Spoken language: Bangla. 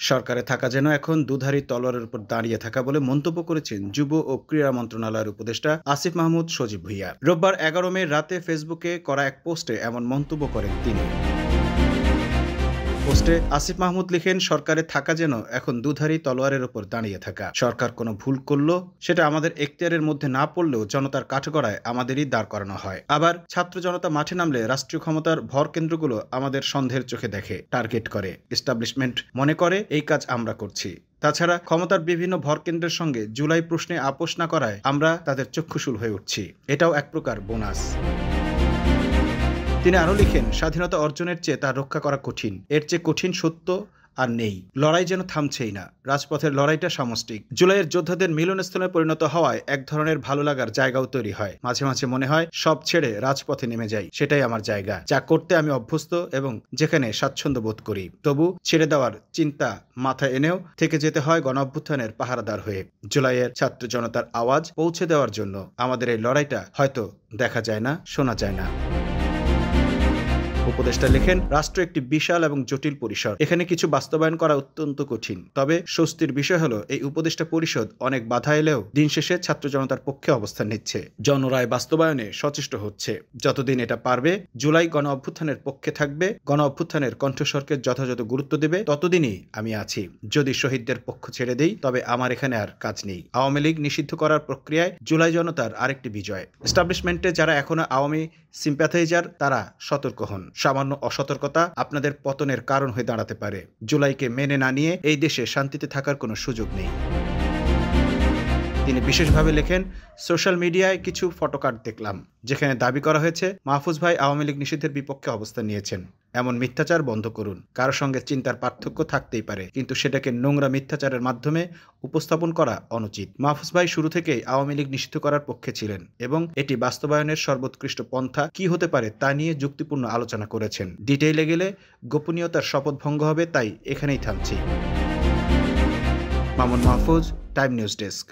সরকারে থাকা যেন এখন দুধারী তলোয়ারের উপর দাঁড়িয়ে থাকা বলে মন্তব্য করেছেন যুব ও ক্রীড়া মন্ত্রণালয়ের উপদেষ্টা আসিফ মাহমুদ সজীব ভুঁইয়া। রোববার 11 মে রাতে ফেসবুকে করা এক পোস্টে এমন মন্তব্য করেন তিনি। পোস্টে আসিফ মাহমুদ লিখেন, সরকারে থাকা যেন এখন দুধারী তলোয়ারের উপর দাঁড়িয়ে থাকা। সরকার কোনো ভুল করলো সেটা আমাদের এখতিয়ারের মধ্যে না পড়লেও জনতার কাঠগড়ায় আমাদেরই দাঁড় করানো হয়। আবার ছাত্র জনতা মাঠে নামলে রাষ্ট্রীয় ক্ষমতার ভর কেন্দ্রগুলো আমাদের সন্দেহের চোখে দেখে, টার্গেট করে। এস্টাবলিশমেন্ট মনে করে এই কাজ আমরা করছি। তাছাড়া ক্ষমতার বিভিন্ন ভরকেন্দ্রের সঙ্গে জুলাই প্রশ্নে আপোষ না করায় আমরা তাদের চক্ষুশূল হয়ে উঠছি। এটাও এক প্রকার বোনাস। তিনি আরও লিখেন, স্বাধীনতা অর্জনের চেয়ে তা রক্ষা করা কঠিন। এর চেয়ে কঠিন সত্য আর নেই। লড়াই যেন থামছেই না। রাজপথের লড়াইটা সামষ্টিক। জুলাইয়ের যোদ্ধাদের মিলনস্থলে পরিণত হওয়ায় এক ধরনের ভালো লাগার জায়গাও তৈরি হয়। মাঝে মাঝে মনে হয় সব ছেড়ে রাজপথে নেমে যাই, সেটাই আমার জায়গা, যা করতে আমি অভ্যস্ত এবং যেখানে স্বাচ্ছন্দ্য বোধ করি। তবু ছেড়ে দেওয়ার চিন্তা মাথায় এনেও থেকে যেতে হয় গণ অভ্যুত্থানের পাহারাদার হয়ে। জুলাইয়ের ছাত্র জনতার আওয়াজ পৌঁছে দেওয়ার জন্য আমাদের এই লড়াইটা হয়তো দেখা যায় না, শোনা যায় না। উপদেষ্টা লেখেন, রাষ্ট্র একটি বিশাল এবং জটিল পরিসর। এখানে কিছু বাস্তবায়ন করা অত্যন্ত কঠিন। তবে স্বস্তির বিষয় হলো এই উপদেষ্টা পরিষদ অনেক বাধা এলেও দিন শেষে ছাত্র জনতার পক্ষে অবস্থান নিচ্ছে, জনরায় বাস্তবায়নে সচেষ্ট হচ্ছে। যতদিন এটা পারবে জুলাই গণ অভ্যুত্থানের পক্ষে থাকবে, গণ অভ্যুত্থানের কণ্ঠস্বরকে যথাযথ গুরুত্ব দেবে, ততদিনই আমি আছি। যদি শহীদদের পক্ষ ছেড়ে দেই তবে আমার এখানে আর কাজ নেই। আওয়ামী লীগ নিষিদ্ধ করার প্রক্রিয়ায় জুলাই জনতার আরেকটি বিজয়। এস্টাবলিশমেন্টে যারা এখনো আওয়ামী সিম্প্যাথাইজার তারা সতর্ক হন। সামান্য অসতর্কতা আপনাদের পতনের কারণ হয়ে দাঁড়াতে পারে। জুলাইকে মেনে না নিয়ে এই দেশে শান্তিতে থাকার কোনো সুযোগ নেই। তিনি বিশেষভাবে লেখেন, সোশ্যাল মিডিয়ায় কিছু ফটোকার্ড দেখলাম যেখানে দাবি করা হয়েছে মাহফুজ ভাই আওয়ামী লীগ নিষিদ্ধের বিপক্ষে অবস্থান নিয়েছেন। এমন মিথ্যাচার বন্ধ করুন। কারো সঙ্গে চিন্তার পার্থক্য থাকতেই পারে, কিন্তু সেটাকে নোংরা মিথ্যাচারের মাধ্যমে উপস্থাপন করা অনুচিত। মাহফুজ ভাই শুরু থেকেই আওয়ামী লীগ নিষিদ্ধ করার পক্ষে ছিলেন এবং এটি বাস্তবায়নের সর্বোৎকৃষ্ট পন্থা কি হতে পারে তা নিয়ে যুক্তিপূর্ণ আলোচনা করেছেন। ডিটেইলে গেলে গোপনীয়তার শপথ ভঙ্গ হবে, তাই এখানেই থামছি। Mamun Mahfuz, time news desk.